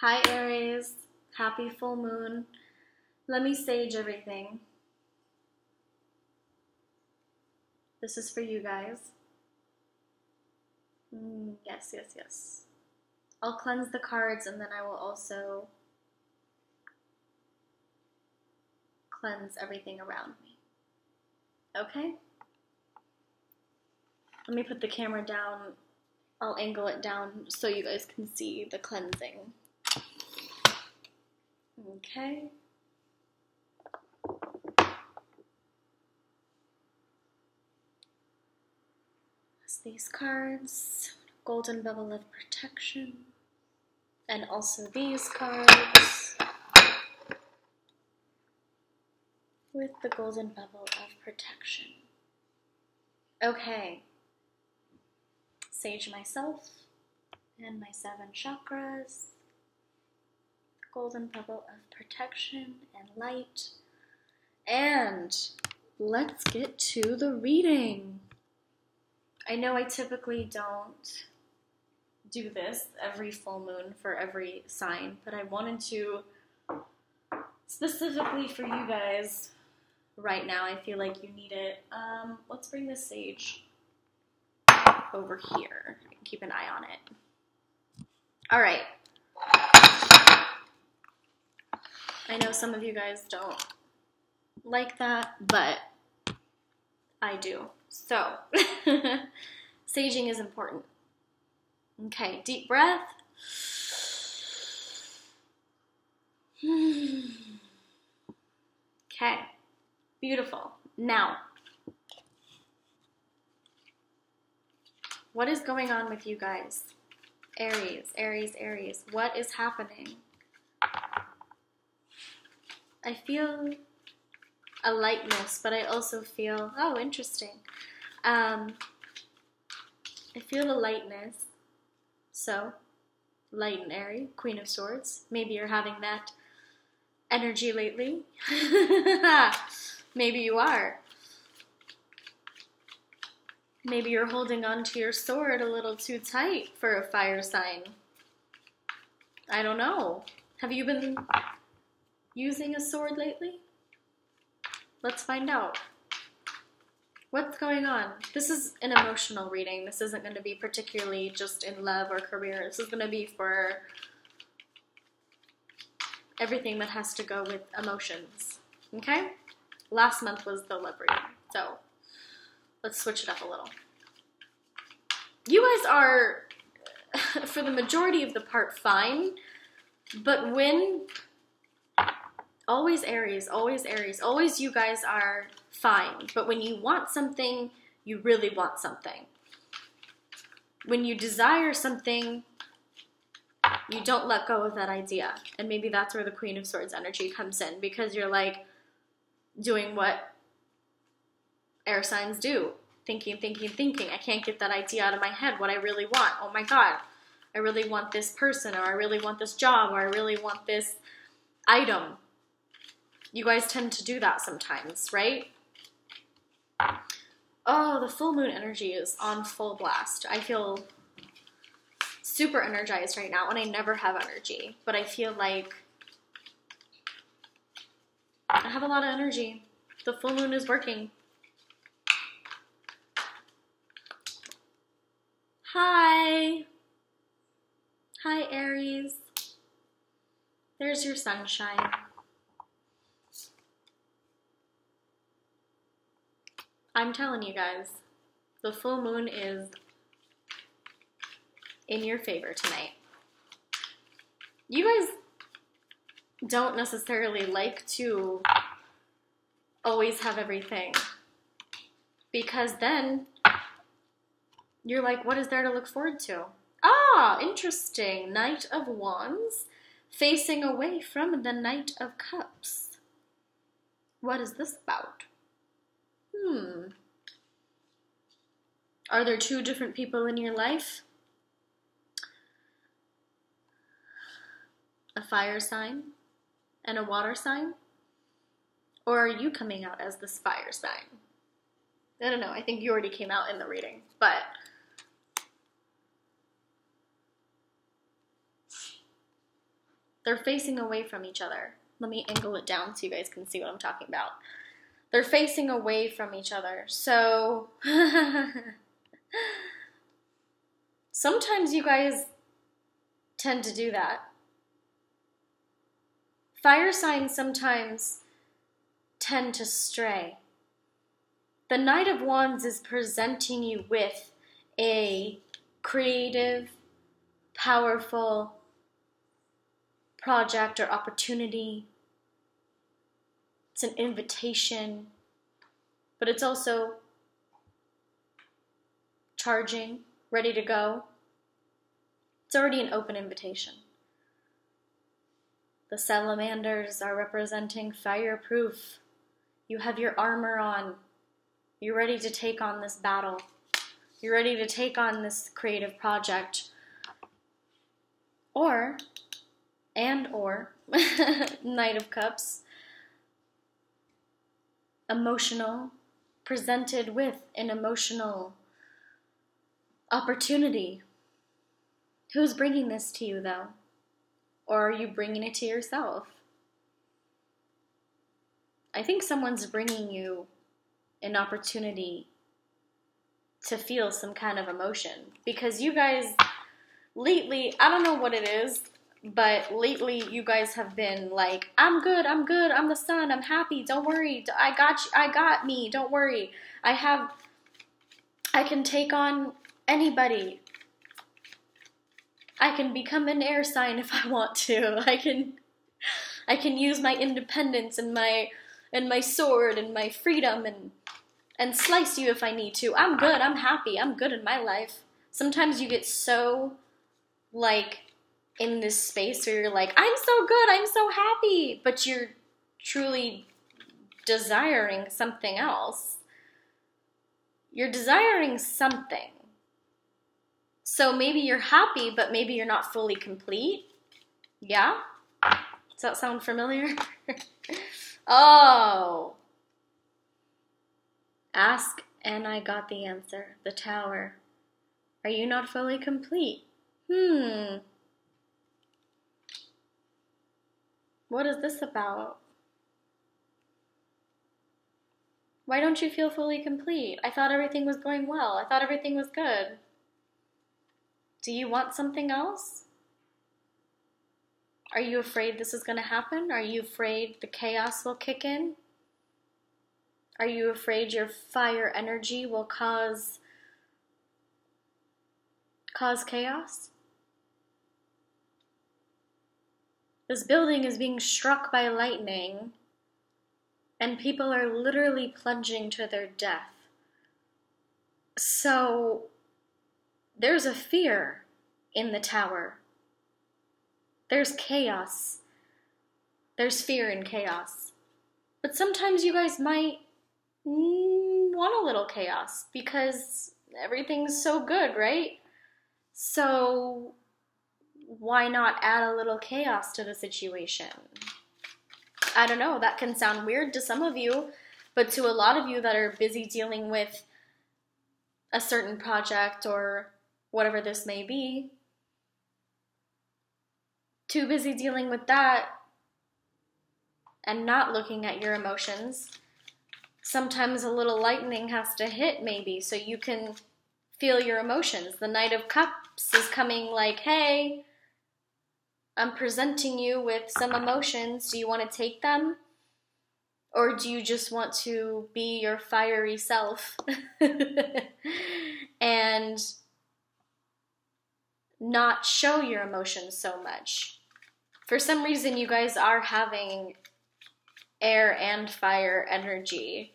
Hi Aries, happy full moon. Let me sage everything. This is for you guys. Yes. I'll cleanse the cards and then I will also cleanse everything around me. Okay? Let me put the camera down. I'll angle it down so you guys can see the cleansing. Okay. That's these cards. Golden Bubble of Protection. And also these cards with the Golden Bubble of Protection. Okay. Sage myself and my 7 chakras. Golden Bubble of Protection and Light. And let's get to the reading. I know I typically don't do this every full moon for every sign, but I wanted to specifically for you guys right now. I feel like you need it. Let's bring this sage over here. Keep an eye on it. All right. I know some of you guys don't like that, but I do. So, saging is important. Okay, deep breath. Okay, beautiful. Now, what is going on with you guys? Aries. What is happening? I feel a lightness, but I also feel, oh, interesting. I feel a lightness. So, light and airy, Queen of Swords. Maybe you're having that energy lately. Maybe you are. Maybe you're holding on to your sword a little too tight for a fire sign. I don't know. Have you been using a sword lately? Let's find out. What's going on? This is an emotional reading. This isn't going to be particularly just in love or career. This is going to be for everything that has to go with emotions. Okay? Last month was the love reading. So, let's switch it up a little. You guys are, for the majority of the part, fine. But when... Always Aries, always you guys are fine. But when you want something, you really want something. When you desire something, you don't let go of that idea. And maybe that's where the Queen of Swords energy comes in. Because you're like doing what air signs do. Thinking. I can't get that idea out of my head. What I really want. Oh my God. I really want this person. Or I really want this job. Or I really want this item. You guys tend to do that sometimes, right? Oh, the full moon energy is on full blast. I feel super energized right now, and I never have energy. But I feel like I have a lot of energy. The full moon is working. Hi. Hi, Aries. There's your sunshine. I'm telling you guys, the full moon is in your favor tonight. You guys don't necessarily like to always have everything, because then you're like, what is there to look forward to? Ah, interesting. Knight of Wands facing away from the Knight of Cups. What is this about? Are there 2 different people in your life? A fire sign and a water sign? Or are you coming out as this fire sign? I don't know. I think you already came out in the reading, but They're facing away from each other. Let me angle it down so you guys can see what I'm talking about. They're facing away from each other. So, sometimes you guys tend to do that. Fire signs sometimes tend to stray. The Knight of Wands is presenting you with a creative, powerful project or opportunity. It's an invitation, but it's also charging, ready to go. It's already an open invitation. The salamanders are representing fireproof. You have your armor on. You're ready to take on this battle. You're ready to take on this creative project. Or Knight of Cups, emotional, presented with an emotional opportunity. Who's bringing this to you, though? Or are you bringing it to yourself? I think someone's bringing you an opportunity to feel some kind of emotion. Because you guys, lately, I don't know what it is, but lately you guys have been like, I'm good, I'm the sun, I'm happy, don't worry, I got you, I got me, don't worry. I can take on anybody. I can become an air sign if I want to. I can use my independence and my sword and my freedom and slice you if I need to. I'm good, I'm happy, I'm good in my life. Sometimes you get so, like, in this space where you're like, I'm so good, I'm so happy, but you're truly desiring something else. You're desiring something. So maybe you're happy, but maybe you're not fully complete. Yeah? Does that sound familiar? Oh. Ask and I got the answer. The Tower. Are you not fully complete? What is this about? Why don't you feel fully complete? I thought everything was going well. I thought everything was good. Do you want something else? Are you afraid this is going to happen? Are you afraid the chaos will kick in? Are you afraid your fire energy will cause chaos? This building is being struck by lightning, and people are literally plunging to their death. So, there's a fear in the Tower. There's chaos. There's fear in chaos. But sometimes you guys might want a little chaos because everything's so good, right? So why not add a little chaos to the situation? I don't know, that can sound weird to some of you, but to a lot of you that are busy dealing with a certain project or whatever this may be, too busy dealing with that and not looking at your emotions, sometimes a little lightning has to hit maybe so you can feel your emotions. The Knight of Cups is coming like, hey, I'm presenting you with some emotions. Do you want to take them? Or do you just want to be your fiery self and not show your emotions so much? For some reason, you guys are having air and fire energy.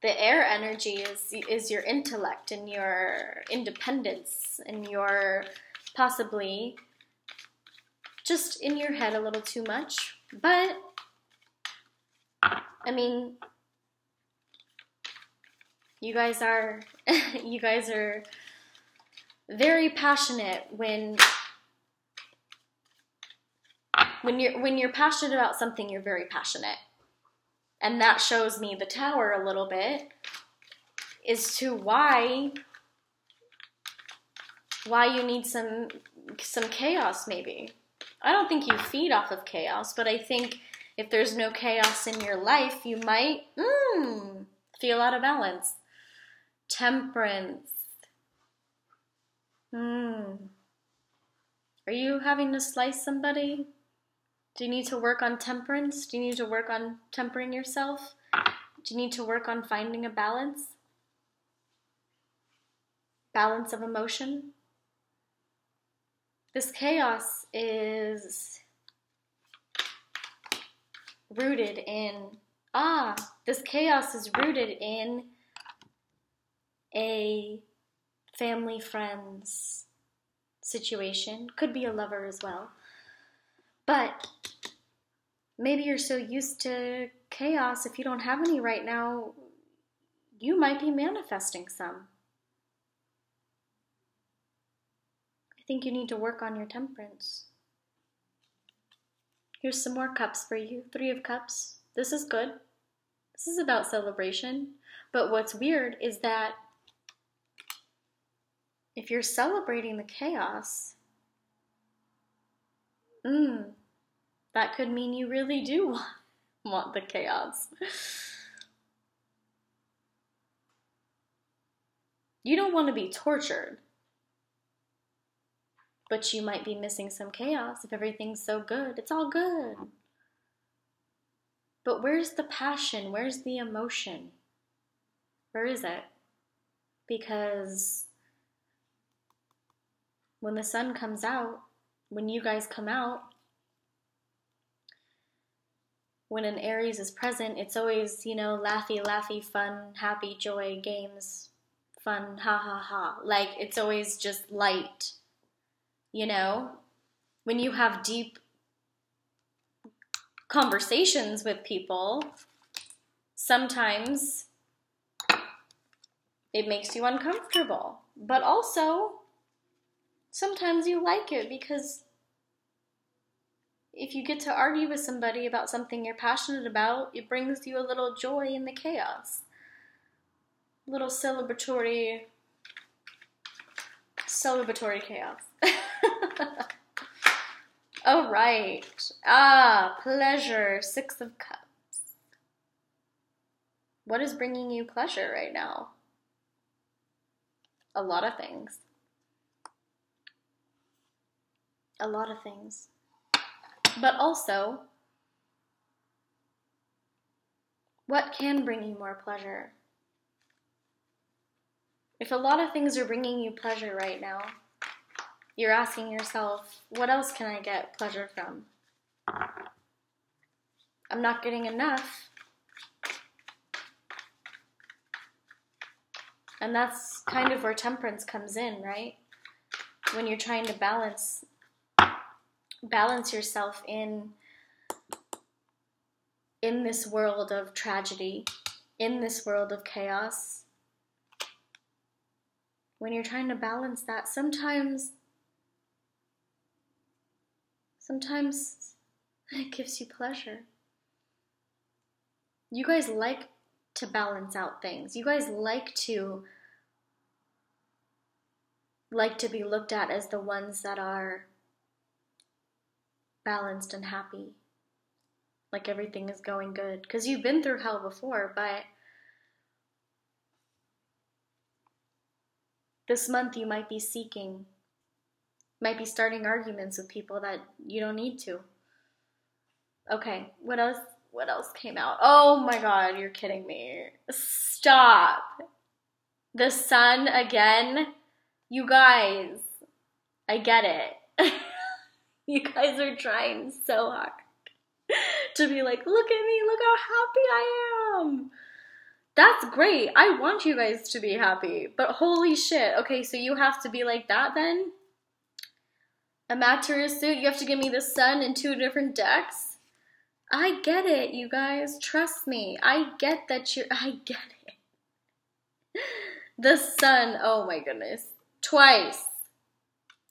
The air energy is your intellect and your independence and your possibly just in your head a little too much. But, I mean, you guys are very passionate when you're passionate about something, you're very passionate. And that shows me the Tower a little bit as to why why you need some chaos, maybe. I don't think you feed off of chaos, but I think if there's no chaos in your life, you might feel out of balance. Temperance. Are you having to slice somebody? Do you need to work on temperance? Do you need to work on tempering yourself? Do you need to work on finding a balance? Balance of emotion? This chaos is rooted in, this chaos is rooted in a family, friends situation. Could be a lover as well. But maybe you're so used to chaos, if you don't have any right now, you might be manifesting some. I think you need to work on your temperance. Here's some more cups for you. 3 of Cups. This is good. This is about celebration. But what's weird is that if you're celebrating the chaos, that could mean you really do want the chaos. You don't want to be tortured, but you might be missing some chaos if everything's so good. It's all good. But where's the passion? Where's the emotion? Where is it? Because when the sun comes out, when you guys come out, when an Aries is present, it's always, laughy, laughy, fun, happy, joy, games, fun, ha, ha, ha. Like, it's always just light, When you have deep conversations with people, sometimes it makes you uncomfortable. But also, sometimes you like it because if you get to argue with somebody about something you're passionate about, it brings you a little joy in the chaos. A little celebratory chaos. All right. Pleasure. 6 of Cups. What is bringing you pleasure right now? A lot of things. A lot of things. But also, what can bring you more pleasure? If a lot of things are bringing you pleasure right now, you're asking yourself, what else can I get pleasure from? I'm not getting enough. And that's kind of where temperance comes in, right? When you're trying to balance yourself in this world of tragedy, in this world of chaos. When you're trying to balance that, sometimes it gives you pleasure. You guys like to balance out things. You guys like to be looked at as the ones that are balanced and happy. Like everything is going good. Because you've been through hell before, but this month you might be starting arguments with people that you don't need to. Okay, what else came out? Oh my god, you're kidding me. Stop. The sun again? You guys, I get it. You guys are trying so hard to be like, look at me, look how happy I am. That's great. I want you guys to be happy. But holy shit. Okay, so you have to be like that then? A Materia suit? You have to give me the sun in 2 different decks? I get it, you guys. Trust me. I get it. The sun. Oh my goodness. Twice.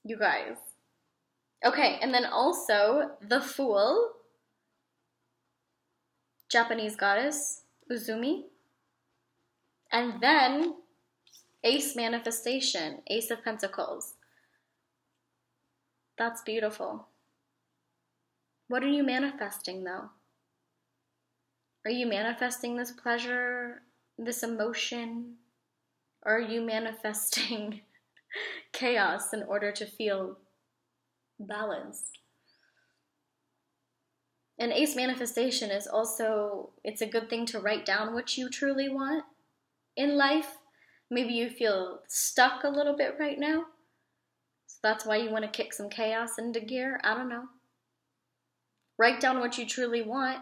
You guys. Okay, and then also the Fool. Japanese goddess. Uzumi. And then Ace manifestation. Ace of Pentacles. That's beautiful. What are you manifesting, though? Are you manifesting this pleasure, this emotion? Or are you manifesting chaos in order to feel balanced? And ace manifestation is also, it's a good thing to write down what you truly want in life. Maybe you feel stuck a little bit right now. So that's why you want to kick some chaos into gear. I don't know. Write down what you truly want,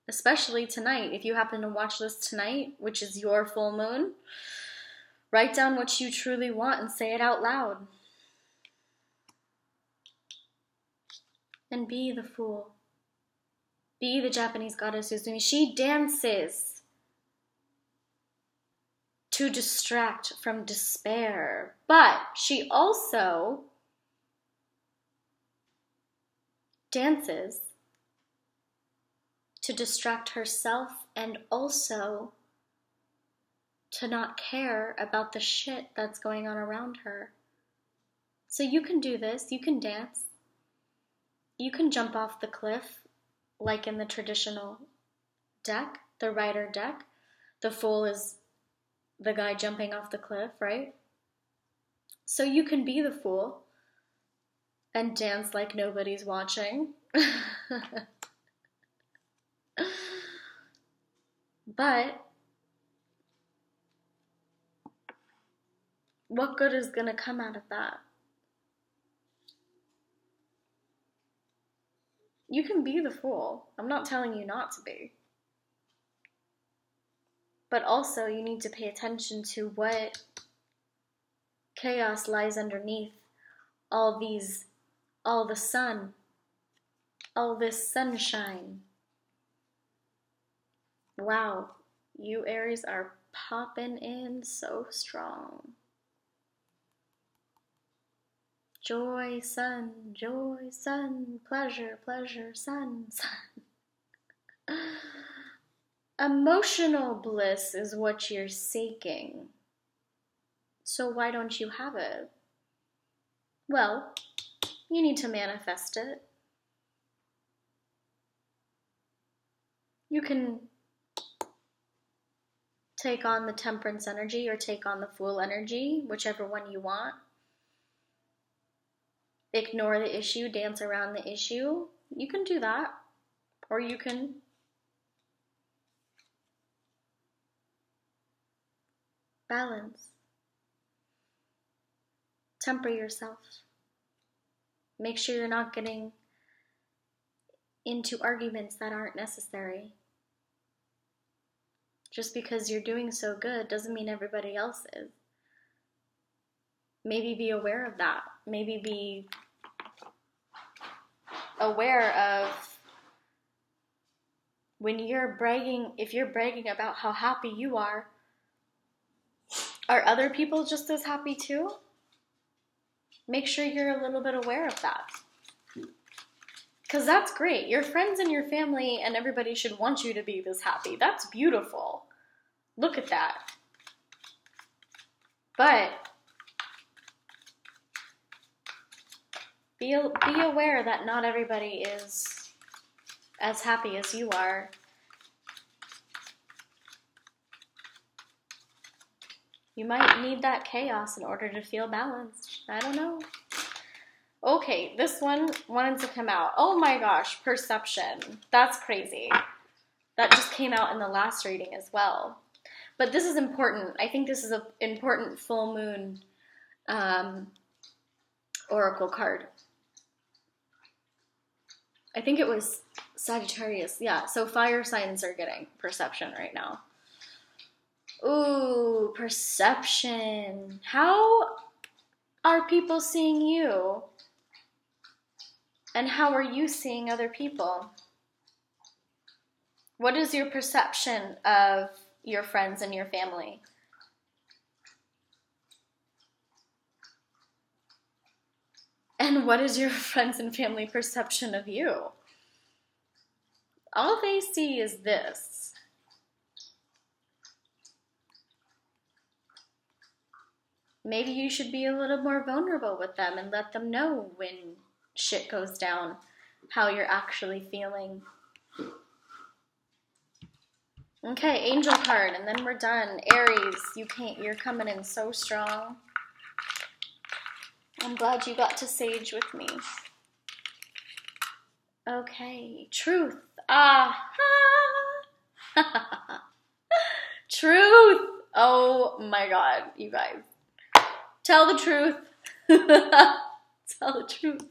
especially tonight. If you happen to watch this tonight, which is your full moon, write down what you truly want and say it out loud. And be the fool. Be the Japanese goddess Uzumi. She dances to distract from despair, but she also dances to distract herself and also to not care about the shit that's going on around her. So you can do this, you can dance, you can jump off the cliff like in the traditional deck, the rider deck. The fool is the guy jumping off the cliff, right? So you can be the fool and dance like nobody's watching. But what good is going to come out of that? You can be the fool. I'm not telling you not to be. But also you need to pay attention to what chaos lies underneath all the sun, all this sunshine. Wow, you Aries are popping in so strong. Joy, sun, pleasure, pleasure, sun, sun. Emotional bliss is what you're seeking. So why don't you have it? Well, you need to manifest it. You can take on the temperance energy or take on the fool energy, whichever one you want. Ignore the issue, dance around the issue. You can do that. Or you can balance. Temper yourself. Make sure you're not getting into arguments that aren't necessary. Just because you're doing so good doesn't mean everybody else is. Maybe be aware of that. Maybe be aware of when you're bragging, if you're bragging about how happy you are other people just as happy too? Make sure you're a little bit aware of that. Because that's great. Your friends and your family and everybody should want you to be this happy. That's beautiful. Look at that. But be aware that not everybody is as happy as you are. You might need that chaos in order to feel balanced. I don't know. Okay, this one wanted to come out. Oh my gosh, perception. That's crazy. That just came out in the last reading as well. But this is important. I think this is an important full moon oracle card. I think it was Sagittarius. Yeah, so fire signs are getting perception right now. Ooh, perception. How are people seeing you? And how are you seeing other people? What is your perception of your friends and your family? And what is your friends and family perception of you? All they see is this. Maybe you should be a little more vulnerable with them and let them know when shit goes down, how you're actually feeling. Okay, angel card, and then we're done. Aries, you're coming in so strong. I'm glad you got to sage with me. Okay, truth. Truth. Oh my God, you guys. Tell the truth. Tell the truth.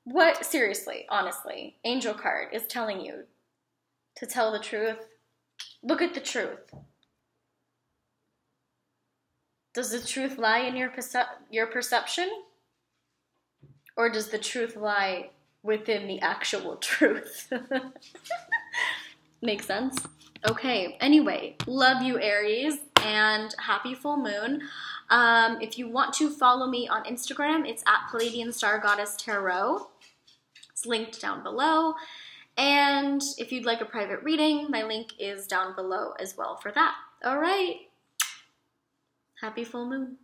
What, seriously, honestly, angel card is telling you to tell the truth? Look at the truth. Does the truth lie in your perception? Or does the truth lie within the actual truth? Makes sense? Okay, anyway, love you, Aries, and happy full moon. If you want to follow me on Instagram, it's at Palladian Star Goddess Tarot. It's linked down below. And if you'd like a private reading, my link is down below as well for that. All right. Happy full moon.